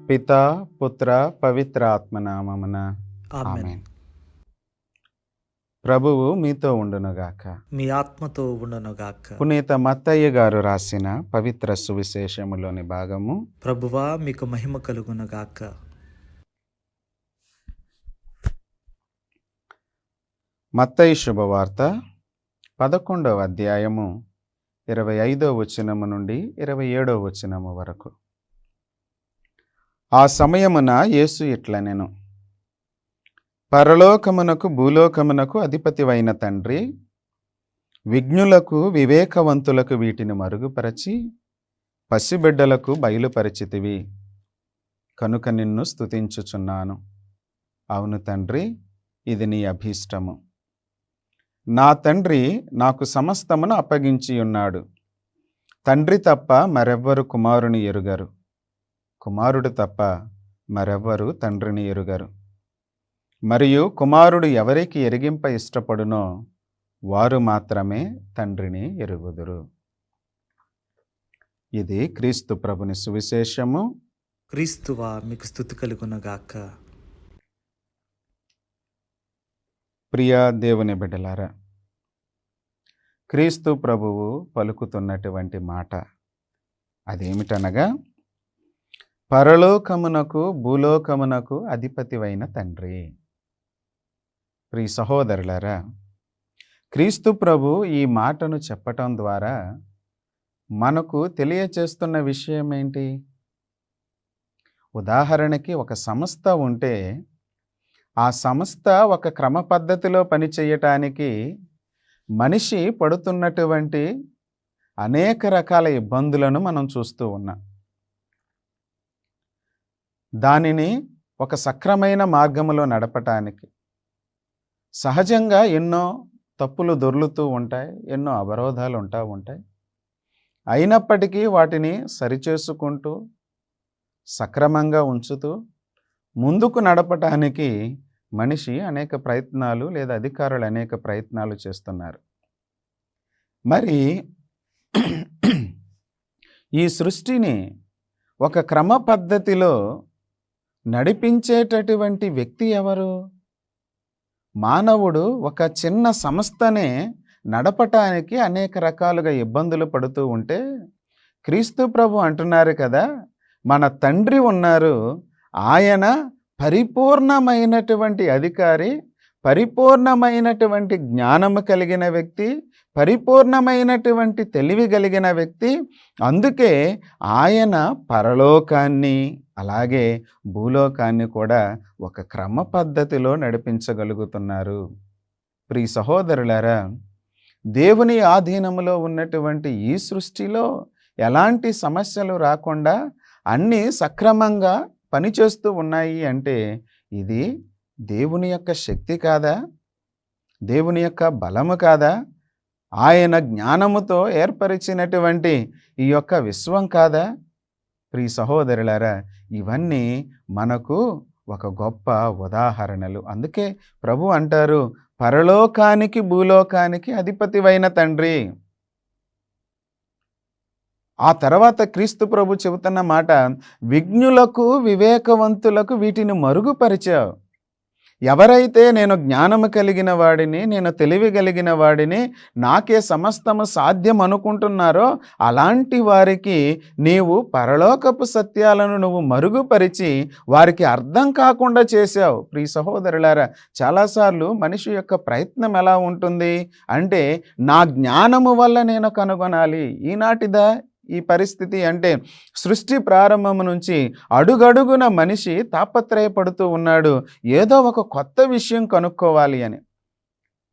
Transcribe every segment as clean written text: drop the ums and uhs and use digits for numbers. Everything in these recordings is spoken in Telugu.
పితా పుత్ర పవిత్ర ఆత్మనామమున ఆమేన్. ఆమేన్. ప్రభువు మీతో ఉండునుగాక. మీ ఆత్మతో ఉండునుగాక. పునీత మత్తయ్య గారు రాసిన పవిత్ర సువిశేషములోని భాగము. ప్రభువా మీకు మహిమ కలుగునుగాక. మత్తయి శుభవార్త 11వ అధ్యాయము 25వ వచనము నుండి 27వ వచనము వరకు. ఆ సమయమున యేసు ఇట్లనెను: పరలోకమునకు భూలోకమునకు అధిపతివైన తండ్రి, విజ్ఞులకు వివేకవంతులకు వీటిని మరుగుపరచి పసిబిడ్డలకు బయలుపరిచితివి కనుక నిన్ను స్తుతించుచున్నాను. అవును తండ్రి, ఇది నీ అభీష్టము. నా తండ్రి నాకు సమస్తమును అప్పగించి ఉన్నాడు. తండ్రి తప్ప మరెవ్వరు కుమారుని ఎరుగరు, కుమారుడు తప్ప మరెవ్వరు తండ్రిని ఎరుగరు. మరియు కుమారుడు ఎవరికి ఎరిగింప ఇష్టపడునో వారు మాత్రమే తండ్రిని ఎరుగుదురు. ఇది క్రీస్తు ప్రభుని సువిశేషము. క్రీస్తువా మీకు స్తుతి కలుగునుగాక. ప్రియ దేవుని బిడ్డలారా, క్రీస్తు ప్రభువు పలుకుతున్నటువంటి మాట అదేమిటనగా, పరలోకమునకు భూలోకమునకు అధిపతివైన తండ్రి. ప్రియ సహోదరులారా, క్రీస్తు ప్రభు ఈ మాటను చెప్పటం ద్వారా మనకు తెలియచేస్తున్న విషయం ఏంటి? ఉదాహరణకి ఒక సంస్థ ఉంటే ఆ సంస్థ ఒక క్రమ పద్ధతిలో పనిచేయటానికి మనిషి పడుతున్నటువంటి అనేక రకాల ఇబ్బందులను మనం చూస్తూ ఉన్నాం. దానిని ఒక సక్రమైన మార్గములో నడపటానికి సహజంగా ఎన్నో తప్పులు దొర్లుతూ ఉంటాయి, ఎన్నో అవరోధాలు ఉంటాయి. అయినప్పటికీ వాటిని సరిచేసుకుంటూ సక్రమంగా ఉంచుతూ ముందుకు నడపటానికి మనిషి అనేక ప్రయత్నాలు లేదా అధికారులు అనేక ప్రయత్నాలు చేస్తున్నారు. మరి ఈ సృష్టిని ఒక క్రమ పద్ధతిలో నడిపించేటటువంటి వ్యక్తి ఎవరు? మానవుడు ఒక చిన్న సంస్థనే నడపటానికి అనేక రకాలుగా ఇబ్బందులు పడుతూ ఉంటే క్రీస్తు ప్రభు అంటున్నారు కదా, మన తండ్రి ఉన్నారు, ఆయన పరిపూర్ణమైనటువంటి అధికారి, పరిపూర్ణమైనటువంటి జ్ఞానము కలిగిన వ్యక్తి, పరిపూర్ణమైనటువంటి తెలివి కలిగిన వ్యక్తి. అందుకే ఆయన పరలోకాన్ని అలాగే భూలోకాన్ని కూడా ఒక క్రమ పద్ధతిలో నడిపించగలుగుతున్నారు. ప్రియ సహోదరులారా, దేవుని ఆధీనములో ఉన్నటువంటి ఈ సృష్టిలో ఎలాంటి సమస్యలు రాకుండా అన్నీ సక్రమంగా పనిచేస్తూ ఉన్నాయి అంటే ఇది దేవుని యొక్క శక్తి కాదా? దేవుని యొక్క బలము కాదా? ఆయన జ్ఞానముతో ఏర్పరిచినటువంటి ఈ యొక్క విశ్వం కాదా? ప్రియ సహోదరులారా, ఇవన్నీ మనకు ఒక గొప్ప ఉదాహరణలు. అందుకే ప్రభు అంటారు, పరలోకానికి భూలోకానికి అధిపతివైన తండ్రి. ఆ తర్వాత క్రీస్తు ప్రభు చెబుతున్న మాట, విజ్ఞులకు వివేకవంతులకు వీటిని మరుగుపరిచావు. ఎవరైతే నేను జ్ఞానము కలిగిన వాడిని, నేను తెలివి కలిగిన వాడిని, నాకే సమస్తము సాధ్యం అనుకుంటున్నారో అలాంటి వారికి నీవు పరలోకపు సత్యాలను నువ్వు మరుగుపరిచి వారికి అర్థం కాకుండా చేశావు. ప్రియ సహోదరులారా, చాలాసార్లు మనిషి యొక్క ప్రయత్నం ఎలా ఉంటుంది అంటే, నా జ్ఞానము వల్ల నేను కనుగొనాలి. ఈనాటిదా ఈ పరిస్థితి అంటే, సృష్టి ప్రారంభము నుంచి అడుగడుగున మనిషి తాపత్రయపడుతూ ఉన్నాడు, ఏదో ఒక కొత్త విషయం కనుక్కోవాలి అని.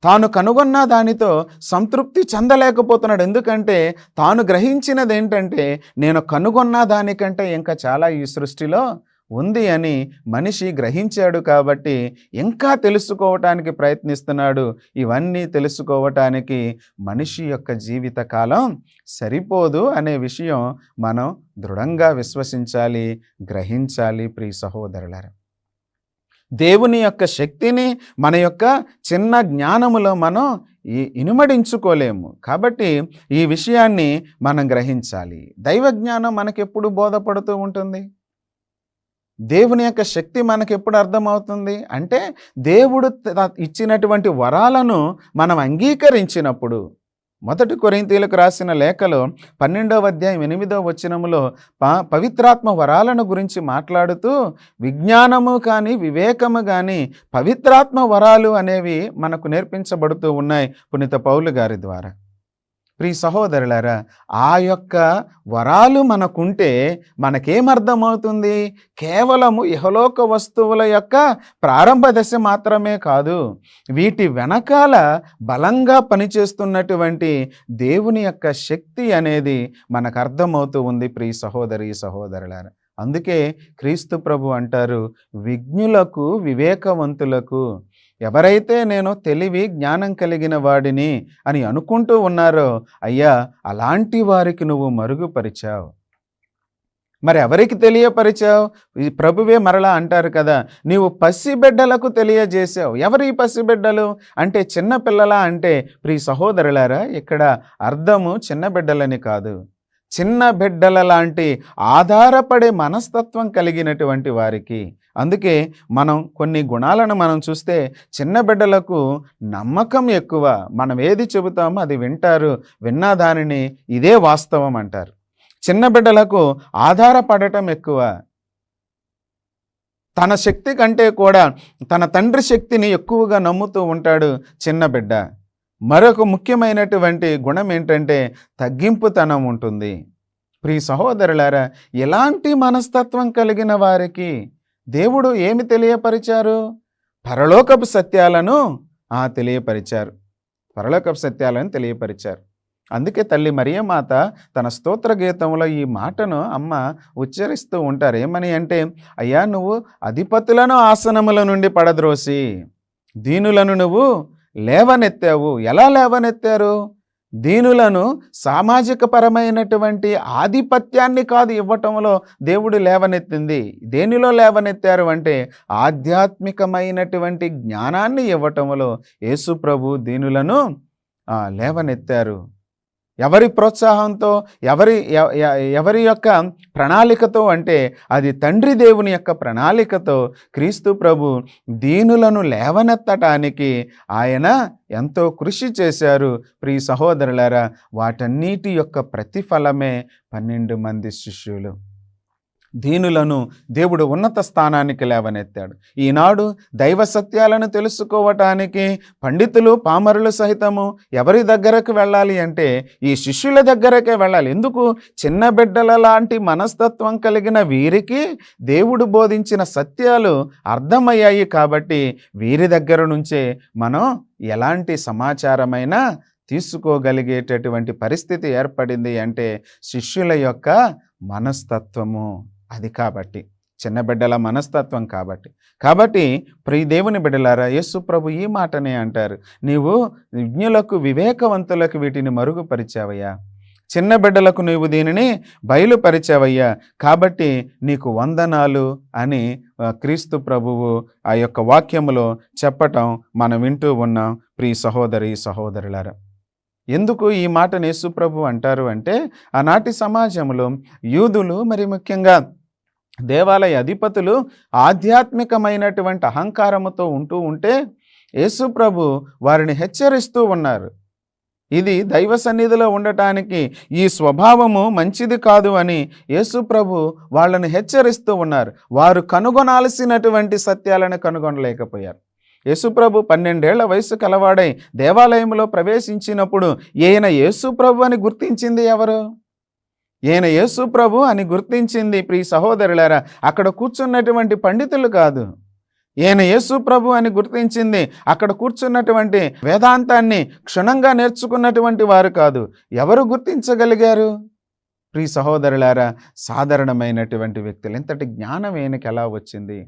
తాను కనుగొన్న దానితో సంతృప్తి చెందలేకపోతున్నాడు. ఎందుకంటే తాను గ్రహించినది ఏంటంటే, నేను కనుగొన్న దానికంటే ఇంకా చాలా ఈ సృష్టిలో ఉంది అని మనిషి గ్రహించాడు. కాబట్టి ఇంకా తెలుసుకోవటానికి ప్రయత్నిస్తున్నాడు. ఇవన్నీ తెలుసుకోవటానికి మనిషి యొక్క జీవిత కాలం సరిపోదు అనే విషయం మనం దృఢంగా విశ్వసించాలి, గ్రహించాలి. ప్రియ సహోదరులారా, దేవుని యొక్క శక్తిని మన యొక్క చిన్న జ్ఞానములో మనం ఇనుమడించుకోలేము. కాబట్టి ఈ విషయాన్ని మనం గ్రహించాలి. దైవ జ్ఞానం మనకెప్పుడు బోధపడుతూ ఉంటుంది? దేవుని యొక్క శక్తి మనకెప్పుడు అర్థమవుతుంది అంటే దేవుడు ఇచ్చినటువంటి వరాలను మనం అంగీకరించినప్పుడు. మొదటి కొరింథీయులకు రాసిన లేఖలో 12వ అధ్యాయం 8వ వచనములో పవిత్రాత్మ వరాలను గురించి మాట్లాడుతూ విజ్ఞానము కానీ వివేకము కానీ పవిత్రాత్మ వరాలు అనేవి మనకు నేర్పించబడుతూ ఉన్నాయి పునీత పౌలు గారి ద్వారా. ప్రియ సహోదరులారా, ఆ యొక్క వరాలు మనకుంటే మనకేమర్థమవుతుంది? కేవలము ఇహలోక వస్తువుల యొక్క ప్రారంభ దశ మాత్రమే కాదు, వీటి వెనకాల బలంగా పనిచేస్తున్నటువంటి దేవుని యొక్క శక్తి అనేది మనకు అర్థమవుతూ ఉంది ప్రియ సహోదరి సహోదరులారా. అందుకే క్రీస్తు ప్రభు అంటారు, విజ్ఞులకు వివేకవంతులకు, ఎవరైతే నేను తెలివి జ్ఞానం కలిగిన వాడిని అని అనుకుంటూ ఉన్నారో అయ్యా అలాంటి వారికి నువ్వు మరుగుపరిచావు. మరి ఎవరికి తెలియపరిచావు? ఈ ప్రభువే మరలా అంటారు కదా, నీవు పసిబిడ్డలకు తెలియజేసావు. ఎవరు ఈ పసిబిడ్డలు అంటే చిన్న పిల్లలా అంటే ప్రియ సహోదరులారా, ఇక్కడ అర్థము చిన్న బిడ్డలని కాదు, చిన్న బిడ్డల లాంటి ఆధారపడే మనస్తత్వం కలిగినటువంటి వారికి. అందుకే మనం కొన్ని గుణాలను మనం చూస్తే చిన్న బిడ్డలకు నమ్మకం ఎక్కువ. మనం ఏది చెబుతామో అది వింటారు, విన్నా దానిని ఇదే వాస్తవం అంటారు. చిన్న బిడ్డలకు ఆధారపడటం ఎక్కువ. తన శక్తి కంటే కూడా తన తండ్రి శక్తిని ఎక్కువగా నమ్ముతూ ఉంటాడు చిన్న బిడ్డ. మరొక ముఖ్యమైనటువంటి గుణం ఏంటంటే తగ్గింపుతనం ఉంటుంది. ప్రియ సహోదరులారా, ఇలాంటి మనస్తత్వం కలిగిన వారికి దేవుడు ఏమి తెలియపరిచారు? పరలోకపు సత్యాలను తెలియపరిచారు. పరలోకపు సత్యాలను తెలియపరిచారు. అందుకే తల్లి మరియమాత తన స్తోత్ర గీతంలో ఈ మాటను అమ్మ ఉచ్చరిస్తూ ఉంటారు. ఏమని అంటే, అయ్యా నువ్వు అధిపతులను ఆసనముల నుండి పడద్రోసి దీనులను నువ్వు లేవనెత్తావు. ఎలా లేవనెత్తారు? దీనులను సామాజిక పరమైనటువంటి ఆధిపత్యాన్ని కాదు ఇవ్వటంలో దేవుడు లేవనెత్తింది. దేనిలో లేవనెత్తారు అంటే ఆధ్యాత్మికమైనటువంటి జ్ఞానాన్ని ఇవ్వటంలో యేసు ప్రభు దీనులను లేవనెత్తారు. ఎవరి ప్రోత్సాహంతో, ఎవరి యొక్క ప్రణాళికతో అంటే అది తండ్రి దేవుని యొక్క ప్రణాళికతో క్రీస్తు ప్రభు దీనులను లేవనెత్తటానికి ఆయన ఎంతో కృషి చేశారు. ప్రియ సహోదరులారా, వాటన్నిటి యొక్క ప్రతిఫలమే 12 మంది శిష్యులు. దీనులను దేవుడు ఉన్నత స్థానానికి లేవనెత్తాడు. ఈనాడు దైవ సత్యాలను తెలుసుకోవటానికి పండితులు పామరులు సహితము ఎవరి దగ్గరకు వెళ్ళాలి అంటే ఈ శిష్యుల దగ్గరకే వెళ్ళాలి. ఎందుకు? చిన్న బిడ్డల లాంటి మనస్తత్వం కలిగిన వీరికి దేవుడు బోధించిన సత్యాలు అర్థమయ్యాయి కాబట్టి వీరి దగ్గర నుంచే మనం ఎలాంటి సమాచారమైనా తీసుకోగలిగేటటువంటి పరిస్థితి ఏర్పడింది. అంటే శిష్యుల యొక్క మనస్తత్వము అది కాబట్టి, చిన్న బిడ్డల మనస్తత్వం కాబట్టి ప్రియ దేవుని బిడ్డలారా, యేసు ప్రభు ఈ మాటనే అంటారు, నీవు విజ్ఞులకు వివేకవంతులకు వీటిని మరుగుపరిచావయ్యా, చిన్న బిడ్డలకు నీవు దీనిని బయలుపరిచావయ్యా, కాబట్టి నీకు వందనాలు అని క్రీస్తు ప్రభువు ఆ యొక్క వాక్యములో చెప్పటం మనం వింటూ ఉన్నాం. ప్రియ సహోదరి సహోదరులారా, ఎందుకు ఈ మాటను యేసు ప్రభు అంటారు అంటే ఆనాటి సమాజంలో యూదులు, మరి ముఖ్యంగా దేవాలయ అధిపతులు ఆధ్యాత్మికమైనటువంటి అహంకారముతో ఉంటూ ఉంటే యేసు ప్రభు వారిని హెచ్చరిస్తూ ఉన్నారు. ఇది దైవ సన్నిధిలో ఉండటానికి ఈ స్వభావము మంచిది కాదు అని యేసు ప్రభు వాళ్ళని హెచ్చరిస్తూ ఉన్నారు. వారు కనుగొనాల్సినటువంటి సత్యాలను కనుగొనలేకపోయారు. యేసుప్రభు 12 ఏళ్ల వయసు కలవాడై దేవాలయంలో ప్రవేశించినప్పుడు ఈయన యేసుప్రభు అని గుర్తించింది ఎవరు? ఈయన యేసుప్రభు అని గుర్తించింది ప్రియ సహోదరులారా అక్కడ కూర్చున్నటువంటి పండితులు కాదు. ఈయన యేసుప్రభు అని గుర్తించింది అక్కడ కూర్చున్నటువంటి వేదాంతాన్ని క్షుణ్ణంగా నేర్చుకున్నటువంటి వారు కాదు. ఎవరు గుర్తించగలిగారు? ప్రియ సహోదరులారా, సాధారణమైనటువంటి వ్యక్తులు. ఇంతటి జ్ఞానం ఈయనకి ఎలా వచ్చింది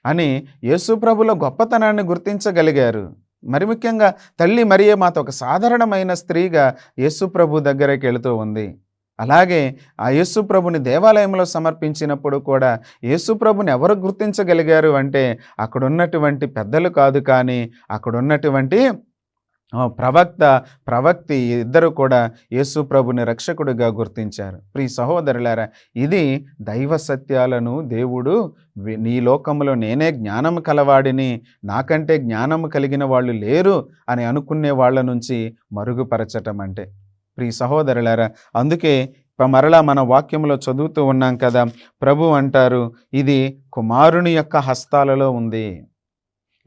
అని యేసుప్రభులో గొప్పతనాన్ని గుర్తించగలిగారు. మరి ముఖ్యంగా తల్లి మరియమాత ఒక సాధారణమైన స్త్రీగా యేసుప్రభు దగ్గరికి వెళుతూ ఉంది. అలాగే ఆ యేసుప్రభుని దేవాలయంలో సమర్పించినప్పుడు కూడా యేసుప్రభుని ఎవరు గుర్తించగలిగారు అంటే అక్కడున్నటువంటి పెద్దలు కాదు, కానీ అక్కడున్నటువంటి ప్రవక్తి ఇద్దరు కూడా యేసు ప్రభుని రక్షకుడిగా గుర్తించారు. ప్రియ సహోదరులారా, ఇది దైవ సత్యాలను దేవుడు నీ లోకంలో నేనే జ్ఞానం కలవాడిని, నాకంటే జ్ఞానం కలిగిన వాళ్ళు లేరు అని అనుకునే వాళ్ళ నుంచి మరుగుపరచటం అంటే. ప్రియ సహోదరులారా, అందుకే మరలా మన వాక్యంలో చదువుతూ ఉన్నాం కదా, ప్రభు అంటారు, ఇది కుమారుని యొక్క హస్తాలలో ఉంది.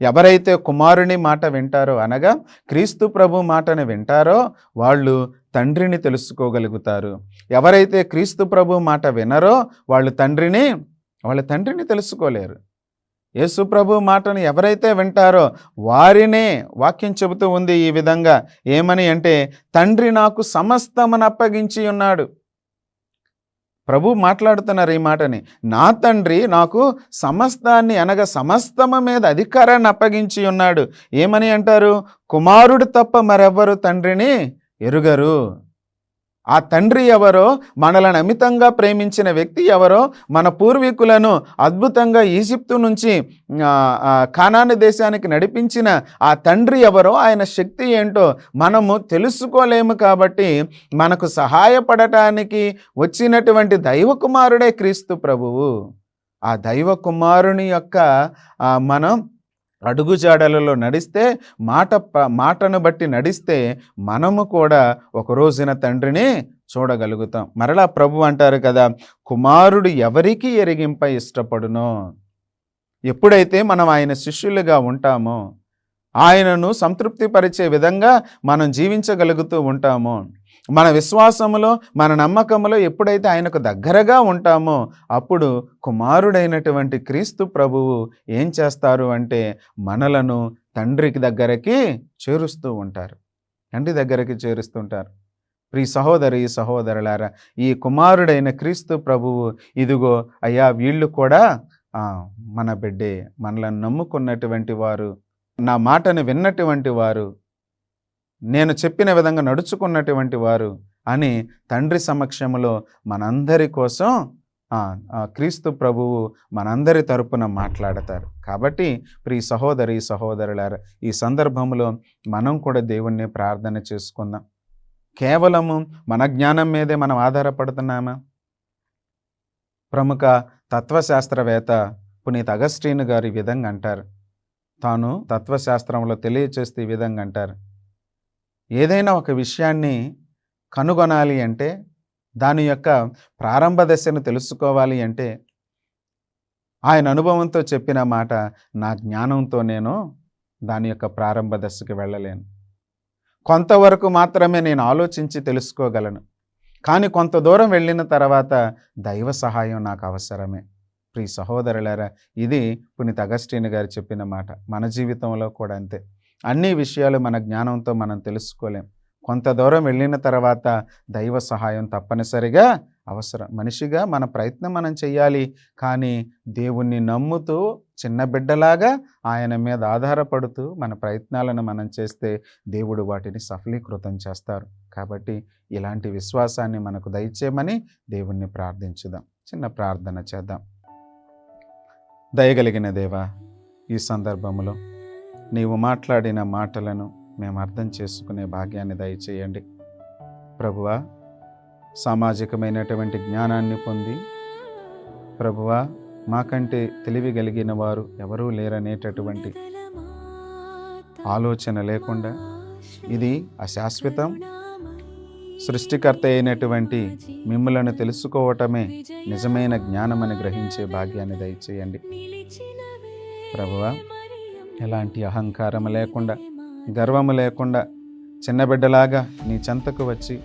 ఎవరైతే కుమారుని మాట వింటారో, అనగా క్రీస్తు ప్రభు మాటను వింటారో వాళ్ళు తండ్రిని తెలుసుకోగలుగుతారు. ఎవరైతే క్రీస్తు ప్రభు మాట వినరో వాళ్ళ తండ్రిని తెలుసుకోలేరు. యేసు ప్రభు మాటను ఎవరైతే వింటారో వారినే వాక్యం చెబుతూ ఉంది ఈ విధంగా. ఏమని అంటే, తండ్రి నాకు సమస్తమును అప్పగించి ఉన్నాడు. ప్రభు మాట్లాడుతున్నారు ఈ మాటని. నా తండ్రి నాకు సమస్తాన్ని, అనగా సమస్తము మీద అధికారాన్ని అప్పగించి ఉన్నాడు. ఏమని అంటారు? కుమారుడు తప్ప మరెవ్వరు తండ్రిని ఎరుగరు. ఆ తండ్రి ఎవరో, మనలను అమితంగా ప్రేమించిన వ్యక్తి ఎవరో, మన పూర్వీకులను అద్భుతంగా ఈజిప్టు నుంచి కానాను దేశానికి నడిపించిన ఆ తండ్రి ఎవరో, ఆయన శక్తి ఏంటో మనము తెలుసుకోలేము. కాబట్టి మనకు సహాయపడటానికి వచ్చినటువంటి దైవ కుమారుడే క్రీస్తు ప్రభువు. ఆ దైవ కుమారుని యొక్క మనం అడుగుజాడలలో నడిస్తే, మాటను బట్టి నడిస్తే మనము కూడా ఒక రోజున తండ్రిని చూడగలుగుతాం. మరలా ప్రభు అంటారు కదా, కుమారుడు ఎవరికి ఎరిగింప ఇష్టపడునో. ఎప్పుడైతే మనం ఆయన శిష్యులుగా ఉంటామో, ఆయనను సంతృప్తిపరిచే విధంగా మనం జీవించగలుగుతూ ఉంటామో, మన విశ్వాసములో, మన నమ్మకములో ఎప్పుడైతే ఆయనకు దగ్గరగా ఉంటామో, అప్పుడు కుమారుడైనటువంటి క్రీస్తు ప్రభువు ఏం చేస్తారు అంటే, మనలను తండ్రికి దగ్గరికి చేరుస్తూ ఉంటారు. తండ్రి దగ్గరికి చేరుస్తుంటారు. ప్రియ సహోదరి సహోదరులారా, ఈ కుమారుడైన క్రీస్తు ప్రభువు, ఇదిగో అయ్యా వీళ్ళు కూడా మన బిడ్డే, మనలను నమ్ముకున్నటువంటి వారు, నా మాటను విన్నటువంటి వారు, నేను చెప్పిన విధంగా నడుచుకున్నటువంటి వారు అని తండ్రి సమక్షంలో మనందరి కోసం క్రీస్తు ప్రభువు మనందరి తరపున మాట్లాడతారు. కాబట్టి ప్రియ సహోదరి సహోదరులారా, ఈ సందర్భంలో మనం కూడా దేవుణ్ణి ప్రార్థన చేసుకుందాం. కేవలము మన జ్ఞానం మీదే మనం ఆధారపడుతున్నామా? ప్రముఖ తత్వశాస్త్రవేత్త పునీత్ అగస్టీన్ గారు ఈ విధంగా అంటారు. తాను తత్వశాస్త్రంలో తెలియచేస్తే ఈ విధంగా అంటారు, ఏదైనా ఒక విషయాన్ని కనుగొనాలి అంటే, దాని యొక్క ప్రారంభ దశను తెలుసుకోవాలి అంటే, ఆయన అనుభవంతో చెప్పిన మాట, నా జ్ఞానంతో నేను దాని యొక్క ప్రారంభ దశకి వెళ్ళలేను. కొంతవరకు మాత్రమే నేను ఆలోచించి తెలుసుకోగలను. కానీ కొంత దూరం వెళ్ళిన తర్వాత దైవ సహాయం నాకు అవసరమే. ప్రియ సహోదరులారా, ఇది పునీత్ అగస్టీన్ గారు చెప్పిన మాట. మన జీవితంలో కూడా అంతే. అన్ని విషయాలు మన జ్ఞానంతో మనం తెలుసుకోలేం. కొంత దూరం వెళ్ళిన తర్వాత దైవ సహాయం తప్పనిసరిగా అవసరం. మనిషిగా మన ప్రయత్నం మనం చెయ్యాలి. కానీ దేవుణ్ణి నమ్ముతూ, చిన్న బిడ్డలాగా ఆయన మీద ఆధారపడుతూ మన ప్రయత్నాలను మనం చేస్తే దేవుడు వాటిని సఫలీకృతం చేస్తారు. కాబట్టి ఇలాంటి విశ్వాసాన్ని మనకు దయచేయమని దేవుణ్ణి ప్రార్థించుదాం. చిన్న ప్రార్థన చేద్దాం. దయగలిగిన దేవా, ఈ సందర్భంలో నీవు మాట్లాడిన మాటలను మేము అర్థం చేసుకునే భాగ్యాన్ని దయచేయండి. ప్రభువా, సామాజికమైనటువంటి జ్ఞానాన్ని పొంది, ప్రభువా, మాకంటే తెలివి కలిగిన వారు ఎవరూ లేరనేటటువంటి ఆలోచన లేకుండా, ఇది అశాశ్వతం, సృష్టికర్త అయినటువంటి మిమ్ములను తెలుసుకోవటమే నిజమైన జ్ఞానమని గ్రహించే భాగ్యాన్ని దయచేయండి. ప్రభువా, ఎలాంటి అహంకారం లేకుండా, గర్వము లేకుండా, చిన్న బిడ్డలాగా నీ చెంతకు వచ్చి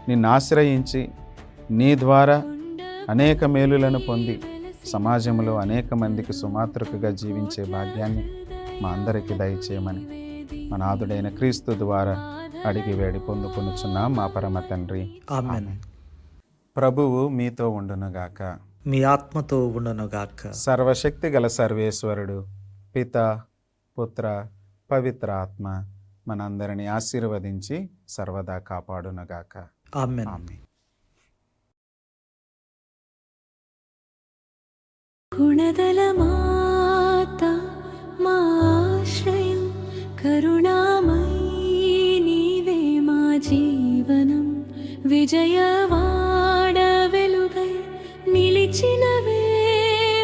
నిన్ను ఆశ్రయించి నీ ద్వారా అనేక మేలులను పొంది సమాజంలో అనేక మందికి సుమాతృకగా జీవించే భాగ్యాన్ని మా అందరికీ దయచేయమని మన నాథుడైన క్రీస్తు ద్వారా అడిగి వేడి పొందుకొనుచున్నాం మా పరమ తండ్రి. ఆమేన్. ప్రభువు మీతో ఉండునుగాక. మీ ఆత్మతో ఉండునుగాక. సర్వశక్తి గల సర్వేశ్వరుడు పిత, పుత్ర, పవిత్ర ఆత్మ మనందరినీ ఆశీర్వదించి సర్వదా కాపాడునుగాక. ఆమేన్. ఆమేన్. గుణదల మాత మా ఆశ్రయం, కరుణామయీ విజయవాడ వెలుగై నిలిచినవే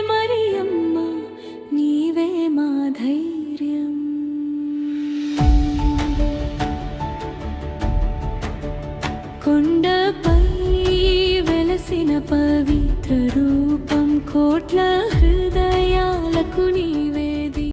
మరియమ్మ, నీవే మా ధైర్యం. కొండపై వెలసిన పవిత్ర రూపం, కోట్ల హృదయాలకు నీవే